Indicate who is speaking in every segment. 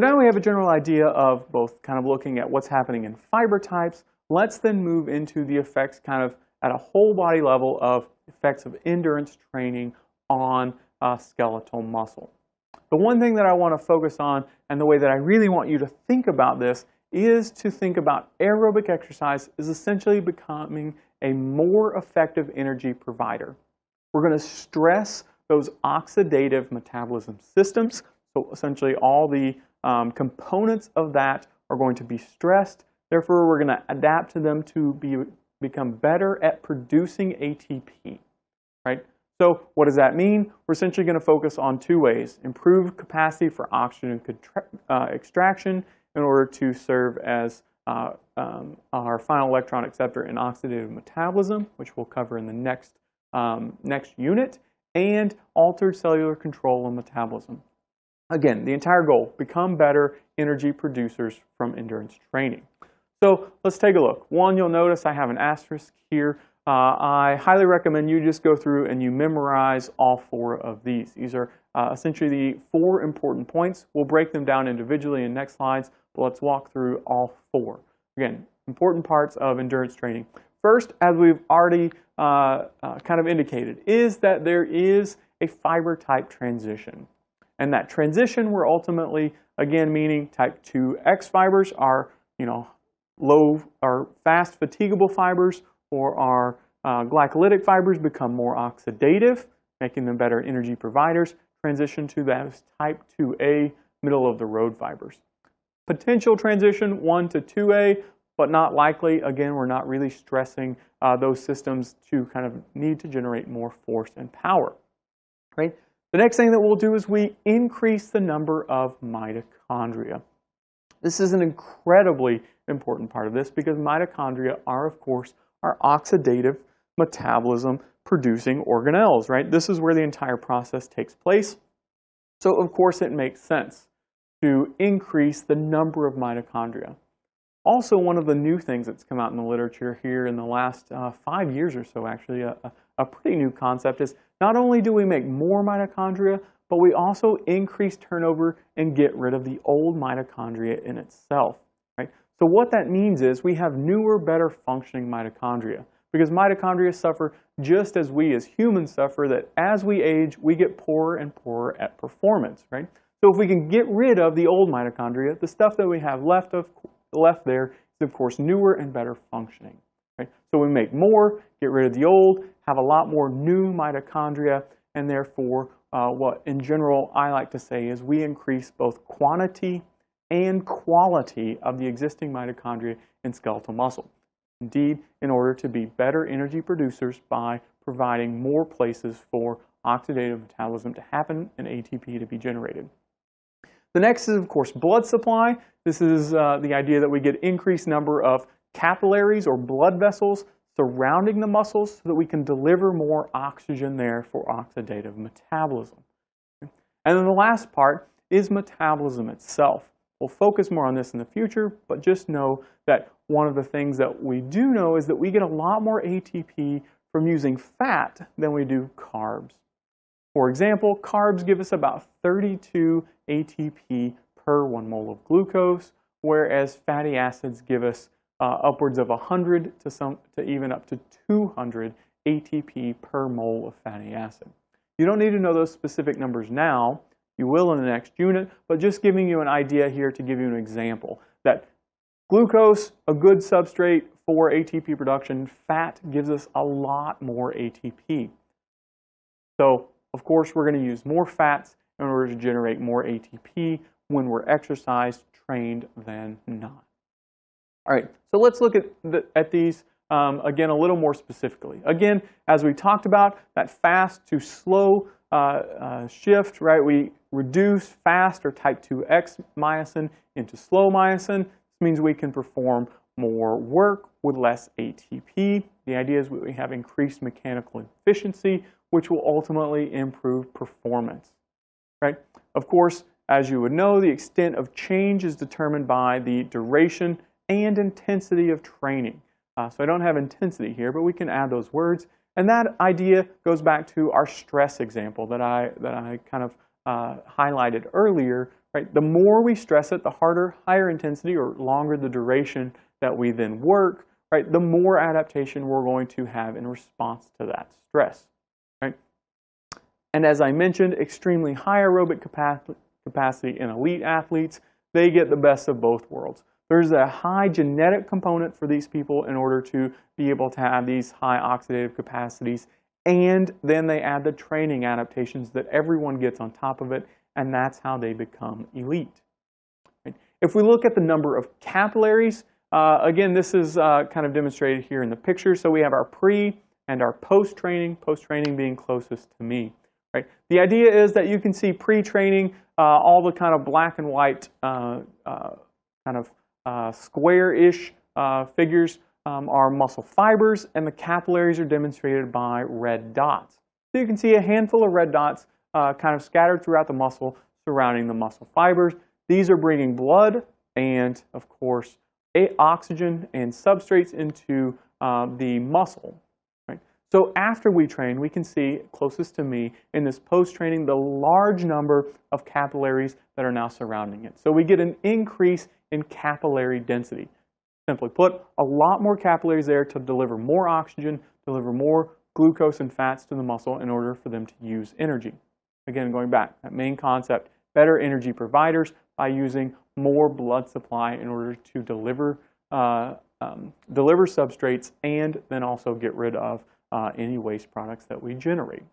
Speaker 1: So now we have a general idea of both kind of looking at what's happening in fiber types. Let's then move into the effects kind of at a whole body level of effects of endurance training on skeletal muscle. The one thing that I want to focus on, and the way that I really want you to think about this, is to think about aerobic exercise is essentially becoming a more effective energy provider. We're going to stress those oxidative metabolism systems. So essentially all the components of that are going to be stressed. Therefore, we're going to adapt to them to become better at producing ATP, right? So what does that mean? We're essentially going to focus on two ways: improve capacity for oxygen extraction in order to serve as our final electron acceptor in oxidative metabolism, which we'll cover in the next unit, and altered cellular control and metabolism. Again, the entire goal: become better energy producers from endurance training. So let's take a look. One, you'll notice I have an asterisk here. I highly recommend you just go through and you memorize all four of these. These are essentially the 4 important points. We'll break them down individually in next slides, but let's walk through all 4. Again, important parts of endurance training. First, as we've already kind of indicated, is that there is a fiber type transition. And that transition, we're ultimately, again, meaning type 2X fibers are, low or fast fatigable fibers, or our glycolytic fibers become more oxidative, making them better energy providers, transition to those type 2A middle of the road fibers. Potential transition 1 to 2A, but not likely. Again, we're not really stressing those systems to kind of need to generate more force and power, right? The next thing that we'll do is we increase the number of mitochondria. This is an incredibly important part of this because mitochondria are, of course, our oxidative metabolism producing organelles, right? This is where the entire process takes place. So, of course, it makes sense to increase the number of mitochondria. Also, one of the new things that's come out in the literature here in the last 5 years or so, actually, a pretty new concept is not only do we make more mitochondria, but we also increase turnover and get rid of the old mitochondria in itself, right? So what that means is we have newer, better functioning mitochondria, because mitochondria suffer just as we as humans suffer, that as we age, we get poorer and poorer at performance, right? So if we can get rid of the old mitochondria, the stuff that we have left there is, of course, newer and better functioning, right? So we make more, get rid of the old, have a lot more new mitochondria, and therefore what in general I like to say is we increase both quantity and quality of the existing mitochondria in skeletal muscle. Indeed, in order to be better energy producers by providing more places for oxidative metabolism to happen and ATP to be generated. The next is, of course, blood supply. This is the idea that we get increased number of capillaries or blood vessels surrounding the muscles so that we can deliver more oxygen there for oxidative metabolism. And then the last part is metabolism itself. We'll focus more on this in the future, but just know that one of the things that we do know is that we get a lot more ATP from using fat than we do carbs. For example, carbs give us about 32 ATP per 1 mole of glucose, whereas fatty acids give us upwards of 100 to even up to 200 ATP per mole of fatty acid. You don't need to know those specific numbers now. You will in the next unit, but just giving you an idea here to give you an example that glucose, a good substrate for ATP production, fat gives us a lot more ATP. So, of course, we're going to use more fats in order to generate more ATP when we're exercise trained than not. All right, so let's look at these again a little more specifically. Again, as we talked about, that fast to slow shift, right? We reduce fast or type 2X myosin into slow myosin. This means we can perform more work with less ATP. The idea is we have increased mechanical efficiency, which will ultimately improve performance, right? Of course, as you would know, the extent of change is determined by the duration and intensity of training. So I don't have intensity here, but we can add those words. And that idea goes back to our stress example that I kind of highlighted earlier, right? The more we stress it, the harder, higher intensity or longer the duration that we then work, right? The more adaptation we're going to have in response to that stress, right? And as I mentioned, extremely high aerobic capacity in elite athletes, they get the best of both worlds. There's a high genetic component for these people in order to be able to have these high oxidative capacities, and then they add the training adaptations that everyone gets on top of it, and that's how they become elite. Right? If we look at the number of capillaries, again, this is kind of demonstrated here in the picture. So we have our pre and our post-training being closest to me. Right? The idea is that you can see pre-training, all the kind of black and white kind of square-ish figures are muscle fibers, and the capillaries are demonstrated by red dots. So you can see a handful of red dots kind of scattered throughout the muscle surrounding the muscle fibers. These are bringing blood and, of course, oxygen and substrates into the muscle. Right? So after we train, we can see, closest to me, in this post-training, the large number of capillaries that are now surrounding it. So we get an increase in capillary density. Simply put, a lot more capillaries there to deliver more oxygen, deliver more glucose and fats to the muscle in order for them to use energy. Again, going back, that main concept, better energy providers by using more blood supply in order to deliver substrates and then also get rid of any waste products that we generate.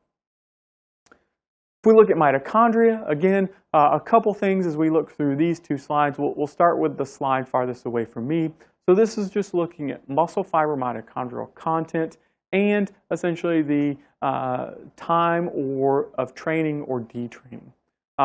Speaker 1: If we look at mitochondria, again, a couple things as we look through these two slides. We'll start with the slide farthest away from me. So this is just looking at muscle fiber mitochondrial content and essentially the time of training or detraining.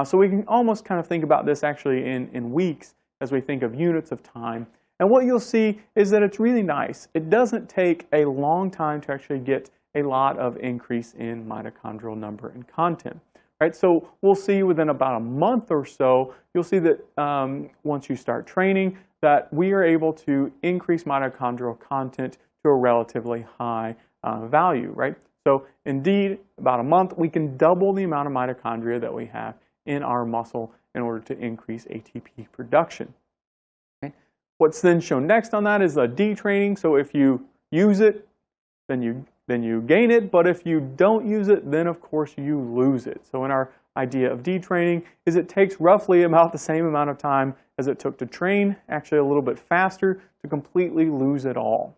Speaker 1: So we can almost kind of think about this actually in weeks as we think of units of time. And what you'll see is that it's really nice. It doesn't take a long time to actually get a lot of increase in mitochondrial number and content. Right? So we'll see within about a month or so, you'll see that once you start training, that we are able to increase mitochondrial content to a relatively high value. Right? So indeed, about a month, we can double the amount of mitochondria that we have in our muscle in order to increase ATP production. Okay? What's then shown next on that is a detraining. So if you use it, then you gain it, but if you don't use it, then of course you lose it. So in our idea of detraining is it takes roughly about the same amount of time as it took to train, actually a little bit faster, to completely lose it all.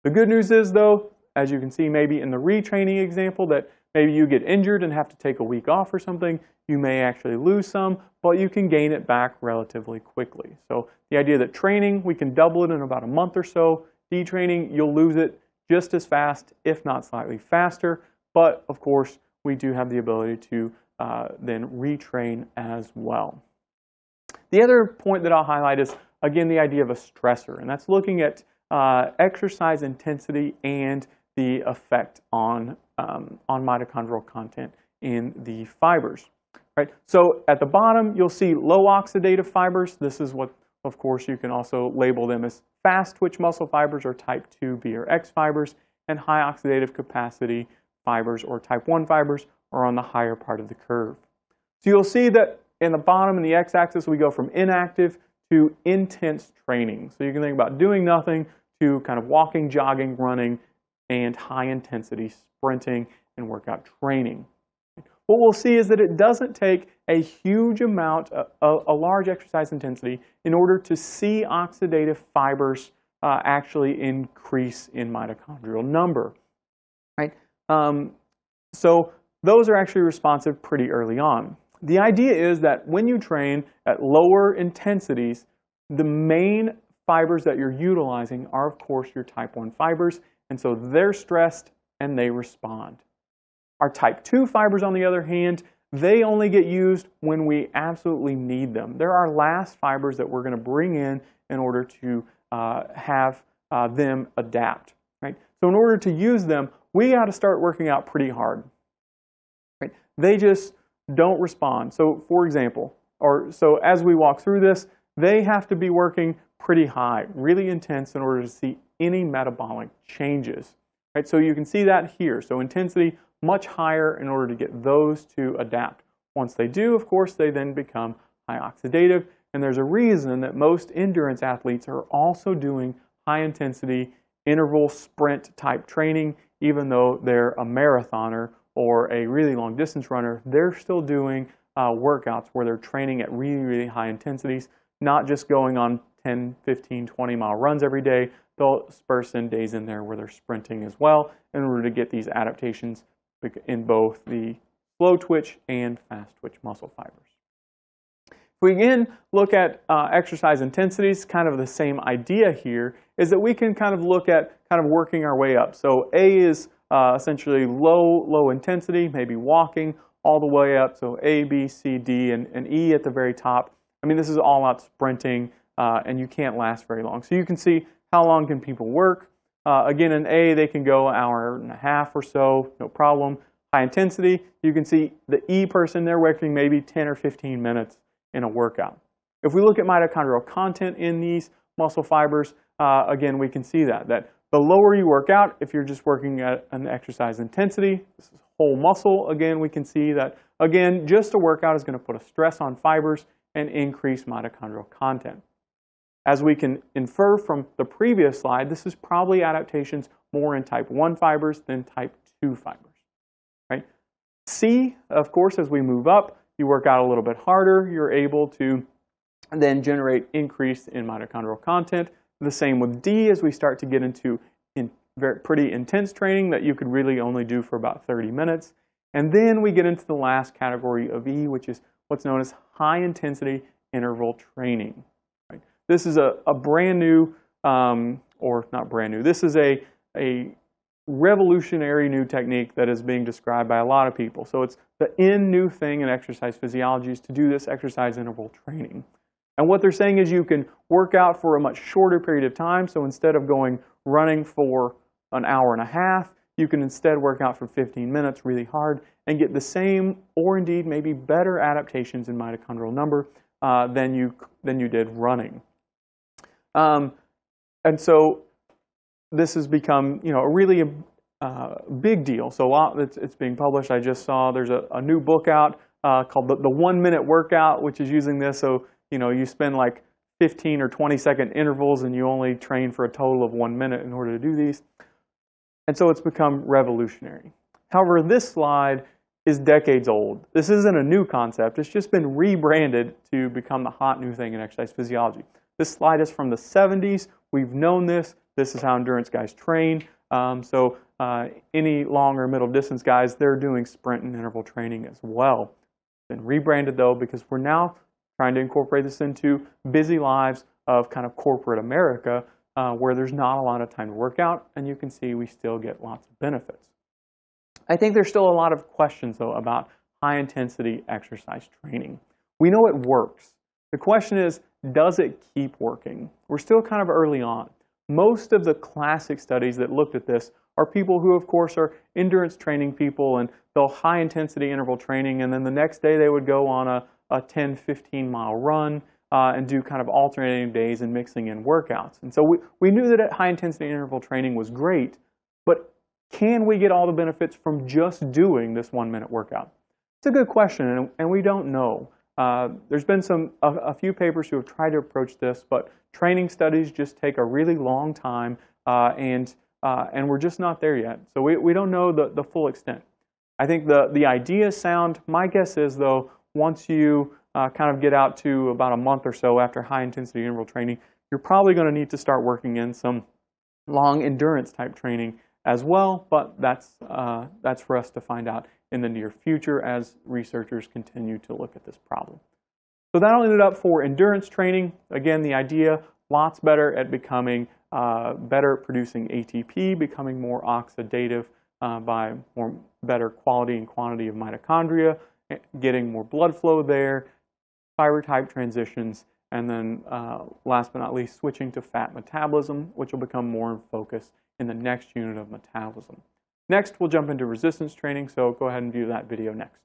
Speaker 1: The good news is though, as you can see maybe in the retraining example, that maybe you get injured and have to take a week off or something, you may actually lose some, but you can gain it back relatively quickly. So the idea that training, we can double it in about a month or so. Detraining, you'll lose it just as fast, if not slightly faster, but of course we do have the ability to then retrain as well. The other point that I'll highlight is, again, the idea of a stressor, and that's looking at exercise intensity and the effect on mitochondrial content in the fibers. Right? So at the bottom, you'll see low oxidative fibers. This is what, of course, you can also label them as fast twitch muscle fibers or type 2B or X fibers, and high oxidative capacity fibers or type 1 fibers are on the higher part of the curve. So you'll see that in the bottom in the X-axis, we go from inactive to intense training. So you can think about doing nothing to kind of walking, jogging, running, and high intensity sprinting and workout training. What we'll see is that it doesn't take a huge amount, a large exercise intensity, in order to see oxidative fibers actually increase in mitochondrial number. Right? So those are actually responsive pretty early on. The idea is that when you train at lower intensities, the main fibers that you're utilizing are, of course, your type 1 fibers, and so they're stressed and they respond. Our type 2 fibers, on the other hand, they only get used when we absolutely need them. They're our last fibers that we're going to bring in order to have them adapt. Right? So in order to use them, we got to start working out pretty hard. Right? They just don't respond. So for example, so as we walk through this, they have to be working pretty high, really intense, in order to see any metabolic changes. Right? So you can see that here. So intensity much higher in order to get those to adapt. Once they do, of course, they then become high oxidative. And there's a reason that most endurance athletes are also doing high intensity interval sprint type training. Even though they're a marathoner or a really long distance runner, they're still doing workouts where they're training at really, really high intensities, not just going on 10, 15, 20-mile runs every day. They'll sparse in days in there where they're sprinting as well in order to get these adaptations in both the slow twitch and fast twitch muscle fibers. If we again look at exercise intensities, kind of the same idea here is that we can kind of look at kind of working our way up. So A is essentially low intensity, maybe walking, all the way up. So A, B, C, D, and E at the very top. I mean, this is all out sprinting, and you can't last very long. So you can see how long can people work. Again, in A, they can go an hour and a half or so, no problem. High intensity, you can see the E person, they're working maybe 10 or 15 minutes in a workout. If we look at mitochondrial content in these muscle fibers, again, we can see that the lower you work out, if you're just working at an exercise intensity, this is whole muscle, again, we can see that, again, just a workout is going to put a stress on fibers and increase mitochondrial content. As we can infer from the previous slide, this is probably adaptations more in type 1 fibers than type 2 fibers. Right? C, of course, as we move up, you work out a little bit harder, you're able to then generate increase in mitochondrial content. The same with D as we start to get into pretty intense training that you could really only do for about 30 minutes. And then we get into the last category of E, which is what's known as high intensity interval training. Right? This is a brand new, or not brand new, this is a revolutionary new technique that is being described by a lot of people. So it's the new thing in exercise physiology is to do this exercise interval training. And what they're saying is you can work out for a much shorter period of time. So instead of going running for an hour and a half, you can instead work out for 15 minutes really hard and get the same or indeed maybe better adaptations in mitochondrial number than you did running. And so this has become, a really big deal. So it's being published. I just saw there's a new book out called the 1 minute workout, which is using this. So you spend like 15 or 20-second intervals and you only train for a total of 1 minute in order to do these. And so it's become revolutionary. However, this slide is decades old. This isn't a new concept. It's just been rebranded to become the hot new thing in exercise physiology. This slide is from the 70s. We've known this. This is how endurance guys train. Any long or middle distance guys, they're doing sprint and interval training as well. It's been rebranded though because we're now trying to incorporate this into busy lives of kind of corporate America where there's not a lot of time to work out, and you can see we still get lots of benefits. I think there's still a lot of questions though about high intensity exercise training. We know it works. The question is, does it keep working? We're still kind of early on. Most of the classic studies that looked at this are people who, of course, are endurance training people, and they'll high intensity interval training, and then the next day they would go on a 10, 15-mile run and do kind of alternating days and mixing in workouts. And so we knew that high intensity interval training was great, but can we get all the benefits from just doing this 1 minute workout? It's a good question, and we don't know. There's been a few papers who have tried to approach this, but training studies just take a really long time, and we're just not there yet. So we don't know the full extent. I think the ideas sound. My guess is, though, once you kind of get out to about a month or so after high intensity interval training, you're probably going to need to start working in some long endurance type training as well, but that's for us to find out in the near future as researchers continue to look at this problem. So that'll end it up for endurance training. Again, the idea, lots better at becoming better at producing ATP, becoming more oxidative by better quality and quantity of mitochondria, getting more blood flow there, fiber type transitions, and then last but not least, switching to fat metabolism, which will become more in focus in the next unit of metabolism. Next, we'll jump into resistance training, so go ahead and view that video next.